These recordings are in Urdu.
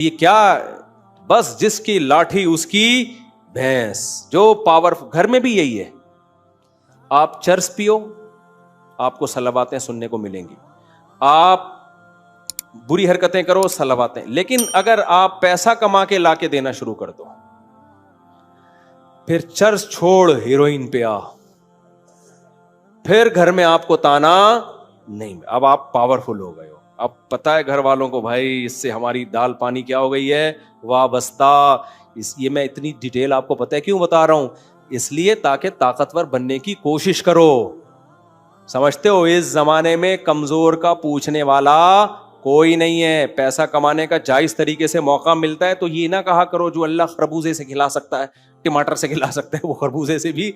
یہ کیا، بس جس کی لاٹھی اس کی بھینس. جو پاور، گھر میں بھی یہی ہے. آپ چرس پیو آپ کو صلواتیں سننے کو ملیں گی, آپ بری حرکتیں کرو صلواتیں. لیکن اگر آپ پیسہ کما کے لا کے دینا شروع کر دو, پھر چرس چھوڑ ہیروئن پہ آ, پھر گھر میں آپ کو تانا نہیں. اب آپ پاورفل ہو گئے ہو. اب پتا ہے گھر والوں کو بھائی اس سے ہماری دال پانی کیا ہو گئی ہے, وابستہ. یہ میں اتنی ڈیٹیل آپ کو پتا ہے کیوں بتا رہا ہوں, اس لیے تاکہ طاقتور بننے کی کوشش کرو. سمجھتے ہو اس زمانے میں کمزور کا پوچھنے والا کوئی نہیں ہے. پیسہ کمانے کا جائز طریقے سے موقع ملتا ہے تو یہ نہ کہا کرو جو اللہ خربوزے سے کھلا سکتا ہے, ٹماٹر سے کھلا سکتا ہے, وہ خربوزے سے بھی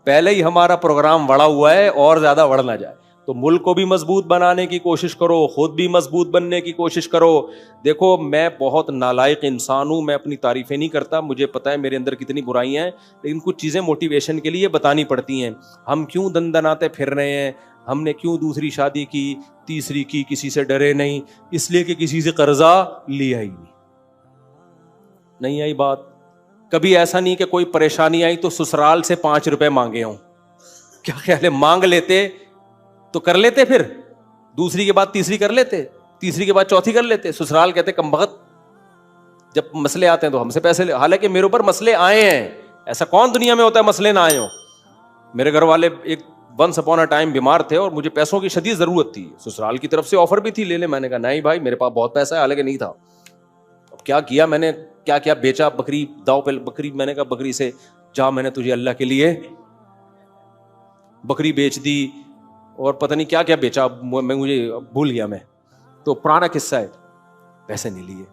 پہلے ہی ہمارا پروگرام بڑا ہوا ہے اور زیادہ بڑھ نہ جائے. تو ملک کو بھی مضبوط بنانے کی کوشش کرو, خود بھی مضبوط بننے کی کوشش کرو. دیکھو میں بہت نالائق انسان ہوں, میں اپنی تعریفیں نہیں کرتا, مجھے پتا ہے میرے اندر کتنی برائیاں ہیں, لیکن کچھ چیزیں موٹیویشن کے لیے بتانی پڑتی ہیں. ہم کیوں دن دناتے پھر رہے ہیں, ہم نے کیوں دوسری شادی کی, تیسری کی, کسی سے ڈرے نہیں, اس لیے کہ کسی سے قرضہ لیا ہی نہیں آئی بات. کبھی ایسا نہیں کہ کوئی پریشانی آئی تو سسرال سے 5 روپے مانگے ہوں. کیا خیال ہے, مانگ لیتے تو کر لیتے, پھر دوسری کے بعد تیسری کر لیتے, تیسری کے بعد چوتھی کر لیتے. سسرال کہتے کم بخت, جب مسئلے آتے ہیں تو ہم سے پیسے لے. حالانکہ میرے اوپر مسئلے آئے ہیں, ایسا کون دنیا میں ہوتا ہے مسئلے نہ آئے ہوں. میرے گھر والے ایک ونس اپون اے ٹائم بیمار تھے اور مجھے پیسوں کی شدید ضرورت تھی. سسرال کی طرف سے آفر بھی تھی لے لے, میں نے کہا نہیں بھائی میرے پاس بہت پیسہ ہے, حالانکہ نہیں تھا. اب کیا میں نے کیا بیچا, بکری داؤ پہ بکری, میں نے کہا بکری سے جا, میں نے تجھے اللہ کے لیے بکری بیچ دی, اور پتہ نہیں کیا بیچا, مجھے بھول گیا میں, تو پرانا قصہ ہے. پیسے نہیں لیے.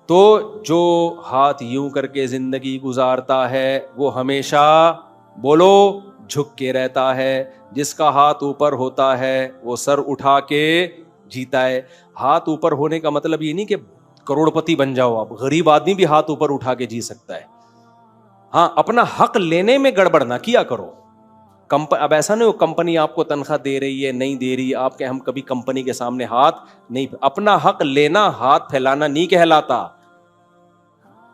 تو جو ہاتھ یوں کر کے زندگی گزارتا ہے وہ ہمیشہ بولو جھک کے رہتا ہے. جس کا ہاتھ اوپر ہوتا ہے وہ سر اٹھا کے جیتا ہے. ہاتھ اوپر ہونے کا مطلب یہ نہیں کہ کروڑ پتی بن جاؤ آپ, غریب آدمی بھی ہاتھ اوپر اٹھا کے جی سکتا ہے. ہاں اپنا حق لینے میں گڑبڑ نہ کیا کرو. اب ایسا نہیں ہو کمپنی آپ کو تنخواہ دے رہی ہے نہیں دے رہی, آپ کے ہم کبھی کمپنی کے سامنے ہاتھ نہیں. اپنا حق لینا ہاتھ پھیلانا نہیں کہلاتا,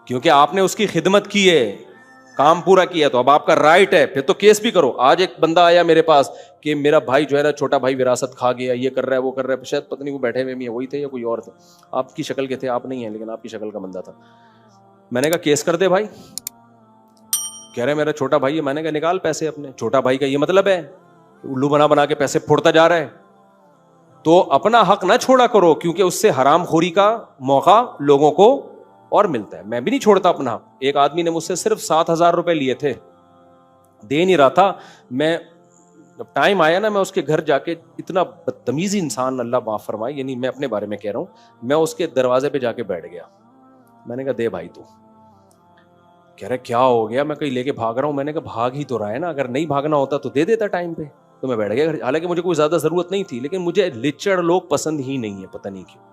کیونکہ آپ نے اس کی خدمت کی ہے, کام پورا کیا, تو اب آپ کا رائٹ ہے, پھر تو کیس بھی کرو. آج ایک بندہ آیا میرے پاس کہ میرا بھائی جو ہے نا چھوٹا بھائی وراثت کھا گیا, یہ کر رہا ہے وہ کر رہا ہے, شاید پتہ نہیں وہ بیٹھے ہوئے وہی تھے یا کوئی اور تھے, آپ کی شکل کے تھے, آپ نہیں ہیں لیکن آپ کی شکل کا بندہ تھا. میں نے کہا کیس کر دے بھائی. کہہ رہے میرا چھوٹا بھائی ہے. میں نے کہا نکال پیسے اپنے. چھوٹا بھائی کا یہ مطلب ہے الو بنا کے پیسے پھوڑتا جا رہا ہے. تو اپنا حق نہ چھوڑا کرو, کیونکہ اس سے حرام خوری کا موقع لوگوں کو اور ملتا ہے. میں بھی نہیں چھوڑتا اپنا حق. ایک آدمی نے مجھ سے صرف 7,000 روپے لیے تھے, دے نہیں رہا تھا. میں جب ٹائم آیا نا, میں اس کے گھر جا کے, اتنا بدتمیزی انسان, اللہ معاف فرمائے, یعنی میں اپنے بارے میں کہہ رہا ہوں, میں اس کے دروازے پہ جا کے بیٹھ گیا. میں نے کہا دے بھائی تو. کہہ رہے کیا ہو گیا, میں کہیں لے کے بھاگ رہا ہوں. میں نے کہا بھاگ ہی تو رہا ہے نا, اگر نہیں بھاگنا ہوتا تو دے دیتا ٹائم پہ. تو میں بیٹھ گیا. حالانکہ مجھے کوئی زیادہ ضرورت نہیں تھی, لیکن مجھے لچڑ لوگ پسند ہی نہیں ہے, پتہ نہیں کیوں.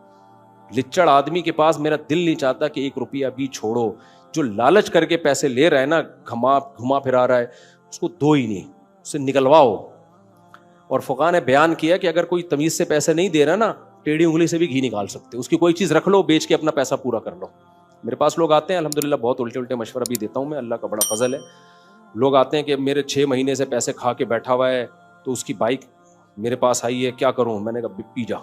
لچڑ آدمی کے پاس میرا دل نہیں چاہتا کہ 1 روپیہ بھی چھوڑو. جو لالچ کر کے پیسے لے رہا ہے نا, گھما پھرا رہا ہے, اس کو دو ہی نہیں, اسے نکلواؤ. اور فقہاء نے بیان کیا کہ اگر کوئی تمیز سے پیسے نہیں دے رہا نا, ٹیڑھی انگلی سے بھی گھی نکال سکتے. اس کی کوئی چیز رکھ لو, بیچ کے اپنا پیسہ پورا کر لو. میرے پاس لوگ آتے ہیں الحمدللہ, بہت الٹے مشورہ بھی دیتا ہوں میں, اللہ کا بڑا فضل ہے. لوگ آتے ہیں کہ میرے 6 مہینے سے پیسے کھا کے بیٹھا ہوا ہے, تو اس کی بائک میرے پاس آئی ہے, کیا کروں؟ میں نے کہا پی جا.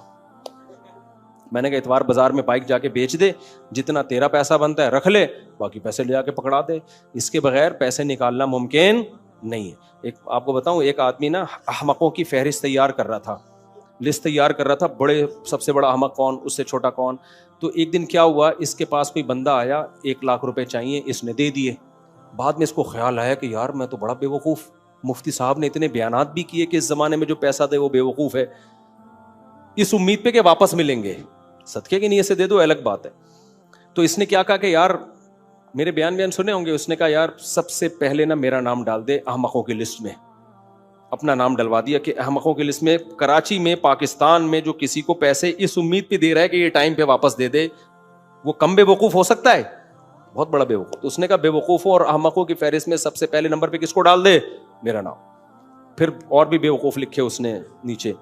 میں نے کہا اتوار بازار میں بائک جا کے بیچ دے, جتنا تیرا پیسہ بنتا ہے رکھ لے, باقی پیسے لے جا کے پکڑا دے. اس کے بغیر پیسے نکالنا ممکن نہیں ہے. ایک آپ کو بتاؤں, ایک آدمی نا احمقوں کی فہرست تیار کر رہا تھا, لسٹ تیار کر رہا تھا, بڑے سب سے بڑا احمق کون, اس سے چھوٹا کون. تو ایک دن کیا ہوا, اس کے پاس کوئی بندہ آیا, 1 لاکھ روپے چاہیے, اس نے دے دیے. بعد میں اس کو خیال آیا کہ یار میں تو بڑا بے وقوف, مفتی صاحب نے اتنے بیانات بھی کیے کہ اس زمانے میں جو پیسہ دے وہ بے وقوف ہے, اس امید پہ کہ واپس ملیں گے. صدقے کی نیت سے دے دو الگ بات ہے. تو اس نے کیا کہا کہ یار میرے بیان سنے ہوں گے, اس نے کہا یار سب سے پہلے نا میرا نام ڈال دے احمقوں کی لسٹ میں. اپنا نام ڈلوا دیا کہ احمقوں کی لسٹ میں, کراچی میں, پاکستان میں جو کسی کو پیسے اس امید پہ دے رہا ہے کہ یہ ٹائم پہ واپس دے دے, وہ کم بے وقوف ہو سکتا ہے, بہت بڑا بے وقوف. تو اس نے کہا بے وقوفوں اور احمقوں کی فہرست میں سب سے پہلے نمبر پہ کس کو ڈال دے, میرا نام. پھر اور بھی بے وقوف لکھے اس نے نیچے.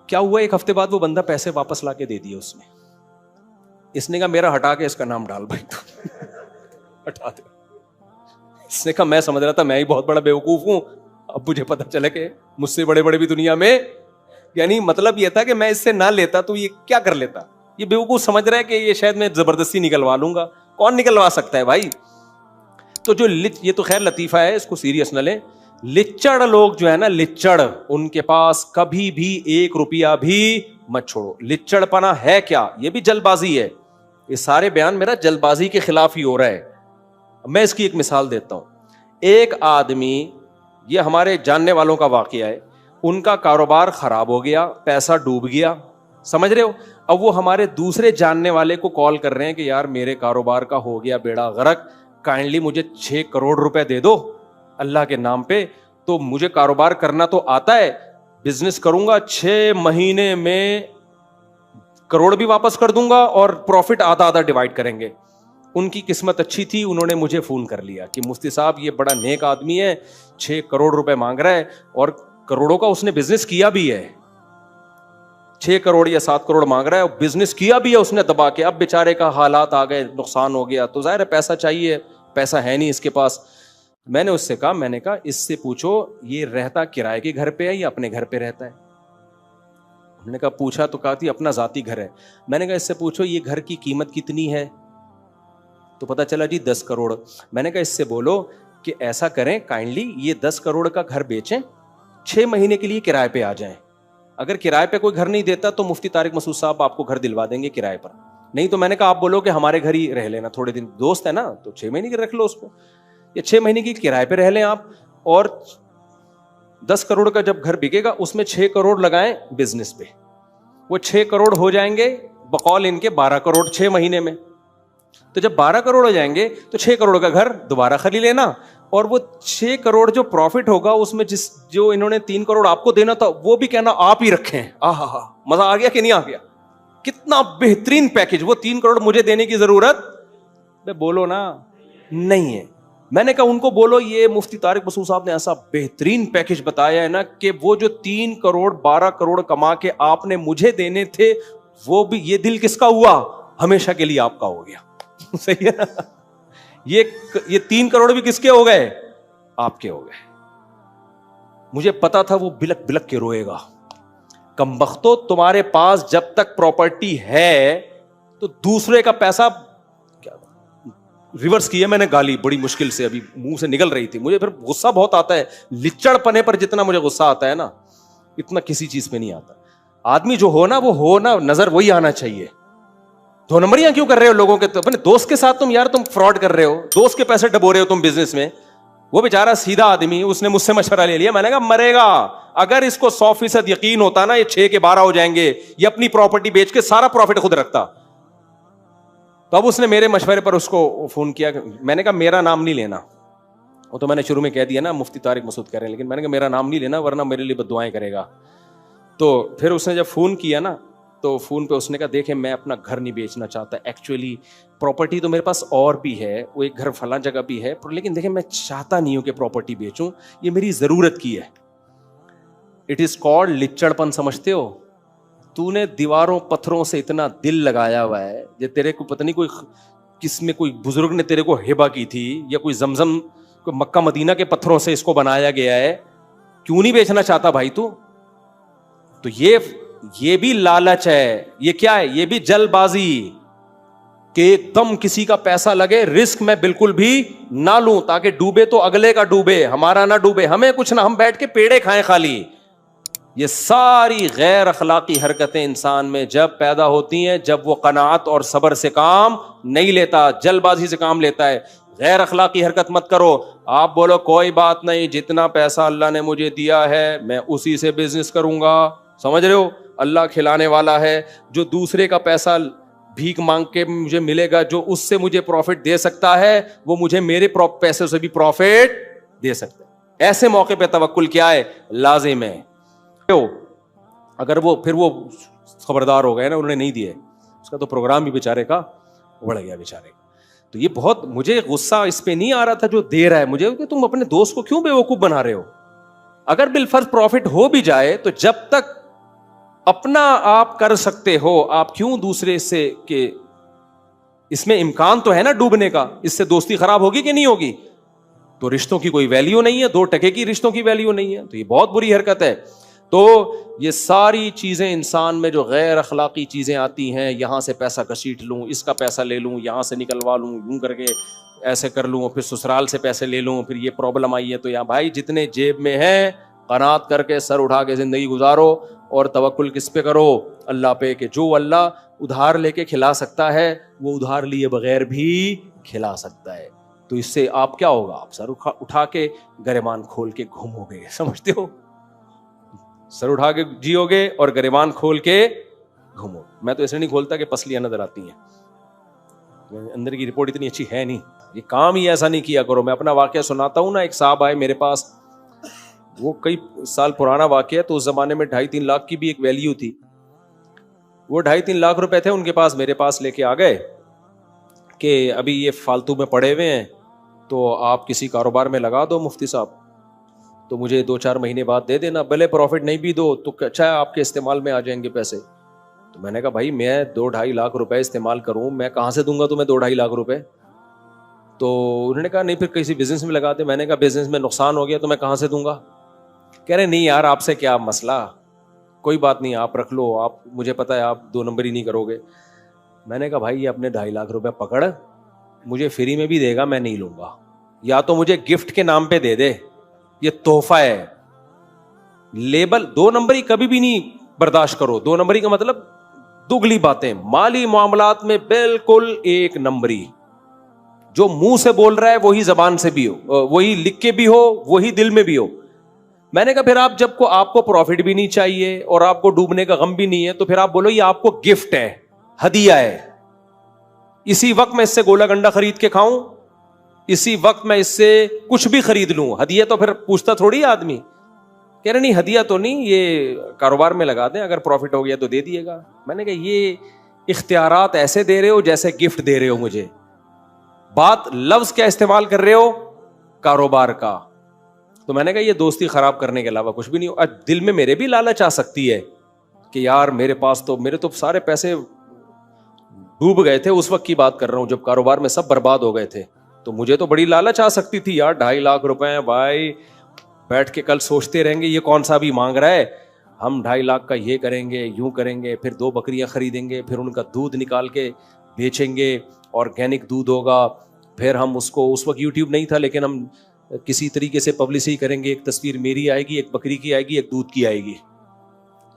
کیا ہوا, 1 ہفتے بعد وہ بندہ پیسے واپس لا کے دے دیے اس نے. اس نے کہا میرا ہٹا کے اس کا نام ڈال بھائی تو ہٹا دے. اس نے کہا میں سمجھ رہا تھا میں ہی بہت بڑا بیوقوف ہوں, اب مجھے پتا چلا کہ مجھ سے بڑے بڑے بھی دنیا میں, یعنی مطلب یہ تھا کہ میں اس سے نہ لیتا تو یہ کیا کر لیتا. یہ بیوقوف سمجھ رہا ہے کہ یہ شاید میں زبردستی نکلوا لوں گا. کون نکلوا سکتا ہے بھائی. تو جو یہ تو خیر لطیفہ ہے, اس کو سیریس نہ لیں. لچڑ لوگ جو ہے نا, لچڑ, ان کے پاس کبھی بھی 1 روپیہ بھی مت چھوڑو. لچڑ پنا ہے کیا؟ یہ بھی جلد بازی ہے. یہ سارے بیان میرا جلد بازی کے خلاف ہی ہو رہا ہے. میں اس کی ایک مثال دیتا ہوں. ایک آدمی, یہ ہمارے جاننے والوں کا واقعہ ہے, ان کا کاروبار خراب ہو گیا, پیسہ ڈوب گیا, سمجھ رہے ہو. اب وہ ہمارے دوسرے جاننے والے کو کال کر رہے ہیں کہ یار میرے کاروبار کا ہو گیا بیڑا غرق, کائنڈلی مجھے 6 کروڑ روپے دے دو اللہ کے نام پہ. تو مجھے کاروبار کرنا تو آتا ہے, بزنس کروں گا, 6 مہینے میں کروڑ بھی واپس کر دوں گا اور پروفٹ آدھا آدھا ڈیوائڈ کریں گے. ان کی قسمت اچھی تھی, انہوں نے مجھے فون کر لیا کہ مفتی صاحب یہ بڑا نیک آدمی ہے, 6 کروڑ روپے مانگ رہا ہے اور کروڑوں کا اس نے بزنس کیا بھی ہے. 6 کروڑ یا 7 کروڑ مانگ رہا ہے, بزنس کیا بھی ہے اس نے دبا کے. اب بیچارے کا حالات آ گئے, نقصان ہو گیا, تو ظاہر ہے پیسہ چاہیے, پیسہ ہے نہیں اس کے پاس. میں نے اس سے کہا اس سے پوچھو یہ رہتا کرائے کے گھر پہ ہے یا اپنے گھر پہ رہتا ہے. انہوں نے کہا پوچھا تو کہا تھی اپنا ذاتی گھر ہے. میں نے کہا اس سے پوچھو یہ گھر کی قیمت کتنی ہے, تو پتا چلا جی 10 کروڑ. میں نے کہا اس سے بولو کہ ایسا کریں کائنڈلی یہ 10 کروڑ کا گھر بیچیں, 6 مہینے کے لیے کرائے پہ آ جائیں. اگر کرائے پہ کوئی گھر نہیں دیتا تو مفتی طارق مسعود صاحب آپ کو گھر دلوا دیں گے کرائے پر. نہیں تو میں نے کہا آپ بولو کہ ہمارے گھر ہی رہ لینا تھوڑے دن, دوست ہے نا, تو 6 مہینے کی رکھ لو اس کو, یا 6 مہینے کی کرائے پہ رہ لیں آپ, اور 10 کروڑ کا جب گھر بکے گا اس میں 6 کروڑ لگائیں بزنس پہ. وہ 6 کروڑ ہو جائیں گے بقول ان کے 12 کروڑ 6 مہینے میں. تو جب 12 کروڑ ہو جائیں گے تو 6 کروڑ کا گھر دوبارہ خرید لینا, اور وہ 6 کروڑ جو پروفٹ ہوگا اس میں جو انہوں نے 3 کروڑ آپ کو دینا تھا وہ بھی کہنا آپ ہی رکھیں. مزہ آ گیا کہ نہیں آ گیا؟ کتنا بہترین پیکج. وہ 3 کروڑ مجھے دینے کی ضرورت بولو نا نہیں ہے. میں نے کہا ان کو بولو یہ مفتی طارق مسعود صاحب نے ایسا بہترین پیکج بتایا ہے نا کہ وہ جو 3 کروڑ 12 کروڑ کما کے آپ نے مجھے دینے تھے وہ بھی, یہ دل کس کا ہوا؟ ہمیشہ کے لیے آپ کا ہو گیا. صحیح ہے نا. یہ 3 کروڑ بھی کس کے ہو گئے؟ آپ کے ہو گئے. مجھے پتا تھا وہ بلک بلک کے روئے گا. کمبختو تمہارے پاس جب تک پراپرٹی ہے تو دوسرے کا پیسہ ریورس کیا. میں نے گالی بڑی مشکل سے ابھی منہ سے نکل رہی تھی, مجھے پھر غصہ بہت آتا ہے. لچڑ پنے پر جتنا مجھے غصہ آتا ہے نا اتنا کسی چیز پہ نہیں آتا. آدمی جو ہو نا وہ ہو نا, نظر وہی آنا چاہیے. 2 نمبریاں کیوں کر رہے ہو لوگوں کے؟ اپنے دوست کے ساتھ تم فراڈ کر رہے ہو, دوست کے پیسے ڈبو رہے ہو تم بزنس میں. وہ بیچارہ سیدھا آدمی, اس نے مجھ سے مشورہ لے لیا. میں نے کہا مرے گا. اگر اس کو 100% یقین ہوتا نا یہ 6 کے 12 ہو جائیں گے, یہ اپنی پراپرٹی بیچ کے سارا پروفٹ خود رکھتا. تو اب اس نے میرے مشورے پر اس کو فون کیا. میں نے کہا میرا نام نہیں لینا. وہ تو میں نے شروع میں کہہ دیا نا مفتی طارق مسعود کہہ رہے ہیں, لیکن میں نے کہا میرا نام نہیں لینا ورنہ میرے لیے بددعائیں کرے گا. تو پھر اس نے جب فون کیا نا تو فون پہ اس نے کہا دیکھیں میں اپنا گھر نہیں بیچنا چاہتا, ایکچولی پراپرٹی تو میرے پاس اور بھی ہے, وہ ایک گھر فلاں جگہ بھی ہے, لیکن دیکھیں میں چاہتا نہیں ہوں کہ پراپرٹی بیچوں, یہ میری ضرورت کی ہے. اٹ از کالڈ لچڑ پن. سمجھتے ہو؟ تو نے دیواروں پتھروں سے اتنا دل لگایا ہوا ہے, یہ تیرے کو پتہ نہیں کوئی کس میں کوئی بزرگ نے تیرے کو ہبہ کی تھی یا کوئی زمزم کوئی مکہ مدینہ کے پتھروں سے اس کو بنایا گیا ہے, کیوں نہیں بیچنا چاہتا بھائی تو یہ بھی لالچ ہے. یہ کیا ہے؟ یہ بھی جلد بازی کہ ایک دم کسی کا پیسہ لگے, رسک میں بالکل بھی نہ لوں تاکہ ڈوبے تو اگلے کا ڈوبے, ہمارا نہ ڈوبے, ہمیں کچھ نہ, ہم بیٹھ کے پیڑے کھائیں خالی. یہ ساری غیر اخلاقی حرکتیں انسان میں جب پیدا ہوتی ہیں جب وہ قناعت اور صبر سے کام نہیں لیتا, جلد بازی سے کام لیتا ہے. غیر اخلاقی حرکت مت کرو. آپ بولو کوئی بات نہیں, جتنا پیسہ اللہ نے مجھے دیا ہے میں اسی سے بزنس کروں گا. سمجھ رہے ہو؟ اللہ کھلانے والا ہے. جو دوسرے کا پیسہ بھیک مانگ کے مجھے ملے گا, جو اس سے مجھے پروفٹ دے سکتا ہے وہ مجھے میرے پیسے سے بھی پروفٹ دے سکتا ہے. ایسے موقع پہ توکل کیا ہے؟ لازم ہے. اگر وہ پھر وہ خبردار ہو گئے نا, انہوں نے نہیں دیے, اس کا تو پروگرام بھی بیچارے کا اڑ گیا بیچارے کا. تو یہ بہت مجھے غصہ اس پہ نہیں آ رہا تھا جو دے رہا ہے مجھے, کہ تم اپنے دوست کو کیوں بیوقوف بنا رہے ہو. اگر بالفرض پروفٹ ہو بھی جائے تو جب تک اپنا آپ کر سکتے ہو, آپ کیوں دوسرے سے کہ اس میں امکان تو ہے نا ڈوبنے کا, اس سے دوستی خراب ہوگی کہ نہیں ہوگی؟ تو رشتوں کی کوئی ویلیو نہیں ہے, 2 ٹکے کی رشتوں کی ویلیو نہیں ہے, تو یہ بہت بری حرکت ہے. تو یہ ساری چیزیں انسان میں جو غیر اخلاقی چیزیں آتی ہیں, یہاں سے پیسہ گھسیٹ لوں, اس کا پیسہ لے لوں, یہاں سے نکلوا لوں, یوں کر کے ایسے کر لوں, پھر سسرال سے پیسے لے لوں, پھر یہ پرابلم آئی ہے. تو یہاں بھائی جتنے جیب میں ہیں قناعت کر کے سر اٹھا کے زندگی گزارو, اور توکل کس پہ کرو؟ اللہ پہ, کہ جو اللہ ادھار لے کے کھلا سکتا ہے وہ ادھار لیے بغیر بھی کھلا سکتا ہے. تو اس سے آپ کیا ہوگا؟ آپ سر اٹھا کے گریبان کھول کے گھومو گے, سمجھتے ہو؟ سر اٹھا کے جیو گے اور گریبان کھول کے گھومو. میں تو ایسے نہیں کھولتا کہ پسلیاں نظر آتی ہیں, اندر کی رپورٹ اتنی اچھی ہے نہیں, یہ کام ہی ایسا نہیں کیا کرو. میں اپنا واقعہ سناتا ہوں نا. ایک صاحب آئے میرے پاس, وہ کئی سال پرانا واقعہ ہے, تو اس زمانے میں 2.5-3 لاکھ کی بھی ایک ویلیو تھی. وہ 2.5-3 لاکھ روپے تھے ان کے پاس, میرے پاس لے کے آ گئے کہ ابھی یہ فالتو میں پڑے ہوئے ہیں, تو آپ کسی کاروبار میں لگا دو مفتی صاحب, تو مجھے 2-4 مہینے بعد دے دینا, بھلے پروفٹ نہیں بھی دو تو اچھا ہے, آپ کے استعمال میں آ جائیں گے پیسے. تو میں نے کہا بھائی میں 2-2.5 لاکھ روپے استعمال کروں, میں کہاں سے دوں گا تمہیں 2-2.5 لاکھ روپے؟ تو انہوں نے کہا نہیں پھر کسی بزنس میں لگا دے. میں نے کہا بزنس میں نقصان ہو گیا تو میں کہاں سے دوں گا؟ کہہ رہے نہیں یار آپ سے کیا مسئلہ, کوئی بات نہیں آپ رکھ لو, آپ مجھے پتا ہے آپ 2 نمبر ہی نہیں کرو گے. میں نے کہا بھائی یہ اپنے 2.5 لاکھ روپے پکڑ, مجھے فری میں بھی دے گا میں نہیں لوں گا, یا تو مجھے گفٹ کے نام پہ دے دے, یہ تحفہ ہے. لیبل 2 نمبری کبھی بھی نہیں برداشت کرو. 2 نمبری کا مطلب دگلی باتیں, مالی معاملات میں بالکل 1 نمبری. جو منہ سے بول رہا ہے وہی زبان سے بھی ہو, وہی لکھ کے بھی ہو, وہی دل میں بھی ہو. میں نے کہا پھر آپ کو پروفٹ بھی نہیں چاہیے اور آپ کو ڈوبنے کا غم بھی نہیں ہے, تو پھر آپ بولو یہ آپ کو گفٹ ہے, ہدیہ ہے. اسی وقت میں اس سے گولا گنڈا خرید کے کھاؤں, اسی وقت میں اس سے کچھ بھی خرید لوں. ہدیہ تو پھر پوچھتا تھوڑی آدمی. کہہ رہے نہیں ہدیہ تو نہیں, یہ کاروبار میں لگا دیں, اگر پروفٹ ہو گیا تو دے دیے گا. میں نے کہا یہ اختیارات ایسے دے رہے ہو جیسے گفٹ دے رہے ہو مجھے. بات لفظ کیا استعمال کر رہے ہو؟ کاروبار کا. تو میں نے کہا یہ دوستی خراب کرنے کے علاوہ کچھ بھی نہیں ہو. دل میں میرے بھی لالچ آ سکتی ہے کہ یار میرے پاس تو میرے تو سارے پیسے ڈوب گئے تھے, اس وقت کی بات کر رہا ہوں جب کاروبار میں سب برباد ہو گئے تھے, تو مجھے تو بڑی لالچ آ سکتی تھی یار 2.5 لاکھ روپے ہیں بھائی, بیٹھ کے کل سوچتے رہیں گے یہ کون سا بھی مانگ رہا ہے, ہم 2.5 لاکھ کا یہ کریں گے, یوں کریں گے, پھر 2 بکریاں خریدیں گے, پھر ان کا دودھ نکال کے بیچیں گے, آرگینک دودھ ہوگا, پھر ہم اس کو, اس وقت یوٹیوب نہیں تھا لیکن ہم کسی طریقے سے پبلسٹی کریں گے, ایک تصویر میری آئے گی, ایک بکری کی آئے گی, ایک دودھ کی آئے گی,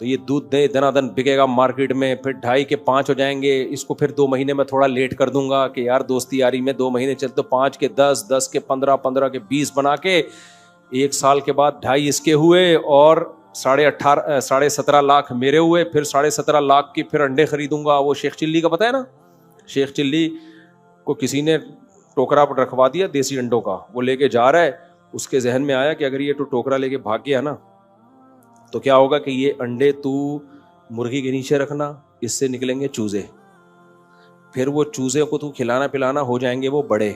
تو یہ دودھ دے دنا دن بکے گا مارکیٹ میں, پھر 2.5 کے 5 ہو جائیں گے. اس کو پھر 2 مہینے میں تھوڑا لیٹ کر دوں گا کہ یار دوستی یاری میں 2 مہینے چلتے, 5 کے 10, 10 کے 15, 15 کے 20 بنا کے 1 سال کے بعد 2.5 اس کے ہوئے, اور 17.5 لاکھ میرے ہوئے. پھر 17.5 لاکھ کی پھر انڈے خریدوں گا. وہ شیخ چلی کا پتہ ہے نا, شیخ چلی کو کسی نے ٹوکرا پر رکھوا دیا دیسی انڈوں کا, وہ لے کے جا رہا ہے. اس کے ذہن میں آیا کہ اگر یہ تو ٹوکرا لے کے بھاگ گیا نا تو کیا ہوگا کہ یہ انڈے تو مرغی کے نیچے رکھنا, اس سے نکلیں گے چوزے, پھر وہ چوزے کو تو کھلانا پلانا ہو جائیں گے وہ بڑے,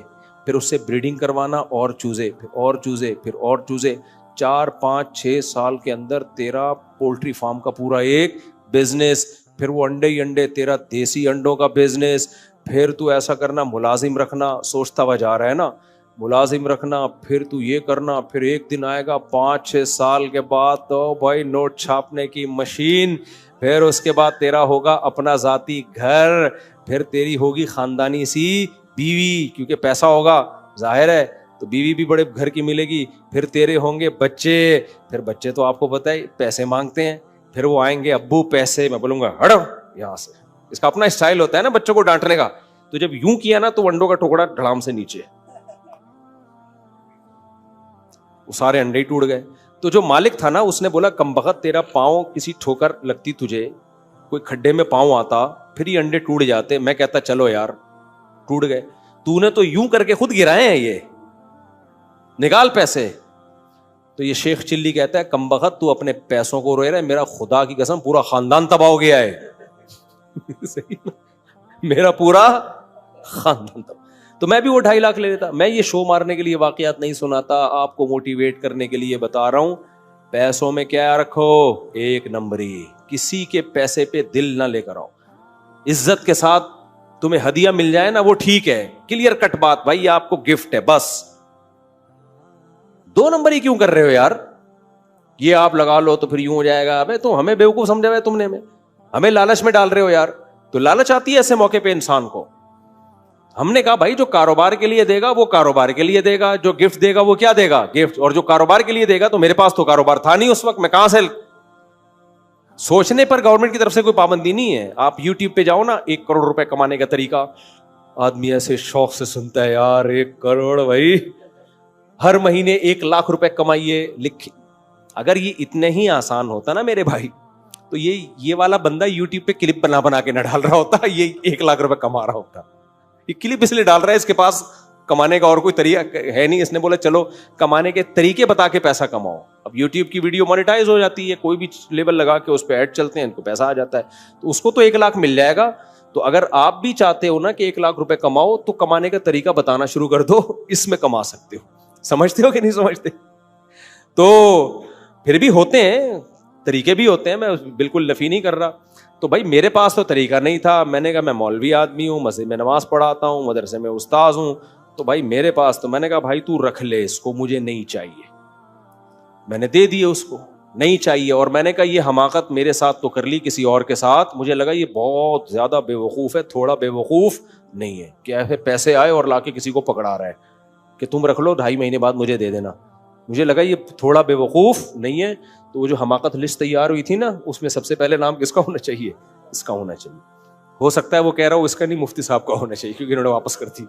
پھر اس سے بریڈنگ کروانا اور چوزے, پھر اور چوزے, پھر اور چوزے. 4, 5, 6 سال کے اندر تیرا پولٹری فارم کا پورا ایک بزنس. پھر وہ انڈے ہی انڈے, تیرا دیسی انڈوں کا بزنس. پھر تو ایسا کرنا ملازم رکھنا, سوچتا ہوا جا رہا ہے نا, ملازم رکھنا, پھر تو یہ کرنا. پھر ایک دن آئے گا 5-6 سال کے بعد تو بھائی نوٹ چھاپنے کی مشین. پھر اس کے بعد تیرا ہوگا اپنا ذاتی گھر, پھر تیری ہوگی خاندانی سی بیوی, کیونکہ پیسہ ہوگا ظاہر ہے, تو بیوی بھی بڑے گھر کی ملے گی. پھر تیرے ہوں گے بچے, پھر بچے تو آپ کو پتہ ہے پیسے مانگتے ہیں, پھر وہ آئیں گے ابو پیسے, میں بولوں گا ہٹو یہاں سے. اس کا اپنا اسٹائل ہوتا ہے نا بچوں کو ڈانٹنے کا, تو جب یوں کیا نا تو انڈوں کا ٹکڑا ڈھڑام سے نیچے, وہ سارے انڈے ہی ٹوٹ گئے. تو جو مالک تھا نا اس نے بولا کم بخت تیرا پاؤں کسی ٹھوکر لگتی تجھے, کوئی کھڈے میں پاؤں آتا, پھر یہ انڈے ٹوٹ جاتے. میں کہتا چلو یار ٹوٹ گئے, تو نے تو یوں کر کے خود گرائے ہیں, یہ نکال پیسے. تو یہ شیخ چلی کہتا ہے کم بخت تو اپنے پیسوں کو روئے رہا ہے, میرا خدا کی قسم پورا خاندان تباہ ہو گیا ہے. میرا پورا خاندان تباہ. تو میں بھی وہ 2.5 لاکھ لے لیتا. میں یہ شو مارنے کے لیے واقعات نہیں سناتا, آپ کو موٹیویٹ کرنے کے لیے بتا رہا ہوں. پیسوں میں کیا رکھو؟ 1 نمبری. کسی کے پیسے پہ دل نہ لے کر آؤ, عزت کے ساتھ تمہیں ہدیہ مل جائے نا وہ ٹھیک ہے, کلیئر کٹ بات, بھائی آپ کو گفٹ ہے بس. 2 نمبر ہی کیوں کر رہے ہو یار؟ یہ آپ لگا لو تو پھر یوں ہو جائے گا. ابے تو ہمیں بیوقوف سمجھا ہوا ہے تم نے, ہمیں لالچ میں ڈال رہے ہو یار. تو لالچ آتی ہے ایسے موقع پہ انسان کو. ہم نے کہا بھائی جو کاروبار کے لیے دے گا وہ کاروبار کے لیے دے گا, جو گفٹ دے گا وہ کیا دے گا, گفٹ. اور جو کاروبار کے لیے دے گا, تو میرے پاس تو کاروبار تھا نہیں اس وقت, میں کہاں سے. سوچنے پر گورنمنٹ کی طرف سے کوئی پابندی نہیں ہے. آپ یوٹیوب پہ جاؤ نا, 1 کروڑ روپے کمانے کا طریقہ, آدمی ایسے شوق سے سنتا ہے یار 1 کروڑ بھائی, ہر مہینے 1 لاکھ روپے کمائیے. اگر یہ اتنے ہی آسان ہوتا نا میرے بھائی, تو یہ والا بندہ یوٹیوب پہ کلپ بنا کے نہ ڈال رہا ہوتا, یہ 1 لاکھ روپے کما رہا ہوتا. یہ کلپ اس لیے ڈال رہا ہے, اس کے پاس کمانے کا اور کوئی طریقہ ہے نہیں. اس نے بولا چلو کمانے کے طریقے بتا کے پیسہ کماؤ. اب یوٹیوب کی ویڈیو مانیٹائز ہو جاتی ہے, کوئی بھی لیبل لگا کے اس پہ ایڈ چلتے ہیں, ان کو پیسہ آ جاتا ہے. تو اس کو تو 1 لاکھ مل جائے گا. تو اگر آپ بھی چاہتے ہو نا کہ 1 لاکھ روپے کماؤ, تو کمانے کا طریقہ بتانا شروع کر دو, اس میں کما سکتے ہو. سمجھتے ہو کہ نہیں سمجھتے؟ تو پھر بھی ہوتے ہیں طریقے, بھی ہوتے ہیں, میں بالکل نفی نہیں کر رہا. تو بھائی میرے پاس تو طریقہ نہیں تھا. میں نے کہا میں مولوی آدمی ہوں, مسجد میں نماز پڑھاتا ہوں, مدرسے میں استاذ ہوں, تو بھائی میرے پاس, تو میں نے کہا بھائی تو رکھ لے اس کو, مجھے نہیں چاہیے. میں نے دے دیے اس کو, نہیں چاہیے. اور میں نے کہا یہ حماقت میرے ساتھ تو کر لی, کسی اور کے ساتھ مجھے لگا یہ بہت زیادہ بے وقوف ہے, تھوڑا بے وقوف نہیں ہے. کیا ہے, پیسے آئے اور لا کے کسی کو پکڑا رہا ہے کہ تم رکھ لو, 2.5 مہینے بعد مجھے دے دینا. مجھے لگا یہ تھوڑا بے وقوف نہیں ہے. تو وہ جو حماقت لسٹ تیار ہوئی تھی نا, اس میں سب سے پہلے نام کس کا ہونا چاہیے, اس کا ہونا چاہیے. ہو سکتا ہے وہ کہہ رہا ہوں اس کا نہیں, مفتی صاحب کا ہونا چاہیے, کیونکہ انہوں نے واپس کر دی.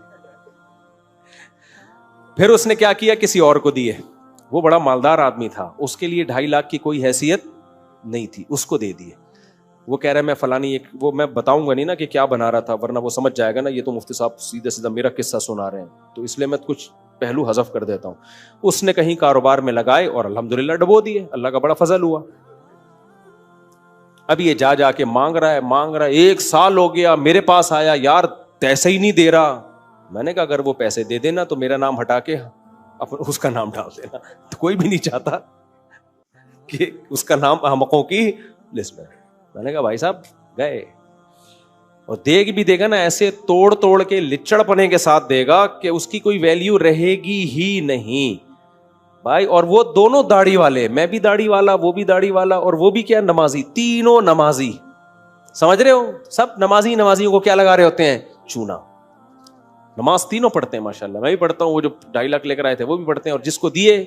پھر اس نے کیا کیا, کسی اور کو دیے. وہ بڑا مالدار آدمی تھا, اس کے لیے 2.5 لاکھ کی کوئی حیثیت نہیں تھی, اس کو دے دیے. وہ کہہ رہا ہے میں فلانی ایک, وہ میں بتاؤں گا نہیں نا کہ کیا بنا رہا تھا, ورنہ وہ سمجھ جائے گا نا یہ تو مفتی صاحب سیدھے سیدھا میرا قصہ سنا رہے ہیں, تو اس لیے میں کچھ پہلو حذف کر دیتا ہوں. اس نے کہیں کاروبار میں لگائے اور الحمدللہ ڈبو دیے, اللہ کا بڑا فضل ہوا. اب یہ جا کے مانگ رہا ہے, 1 سال ہو گیا, میرے پاس آیا, یار پیسے ہی نہیں دے رہا. میں نے کہا اگر وہ پیسے دے دینا تو میرا نام ہٹا کے اس کا نام ڈال دینا. تو کوئی بھی نہیں چاہتا کہ اس کا نام احمقوں کی لسٹ میں. میں نے کہا بھائی صاحب گئے, اور دے بھی دے گا نا ایسے توڑ کے لچڑ پنے کے ساتھ دے گا کہ اس کی کوئی ویلیو رہے گی ہی نہیں بھائی. اور وہ دونوں داڑھی والے, میں بھی داڑھی والا, وہ بھی داڑھی والا, اور وہ بھی کیا نمازی, تینوں نمازی. سمجھ رہے ہو, سب نمازیوں کو کیا لگا رہے ہوتے ہیں, چونا. نماز تینوں پڑھتے ہیں ماشاءاللہ, میں بھی پڑھتا ہوں, وہ جو 2.5 لاکھ لے کر آئے تھے وہ بھی پڑھتے ہیں, اور جس کو دیے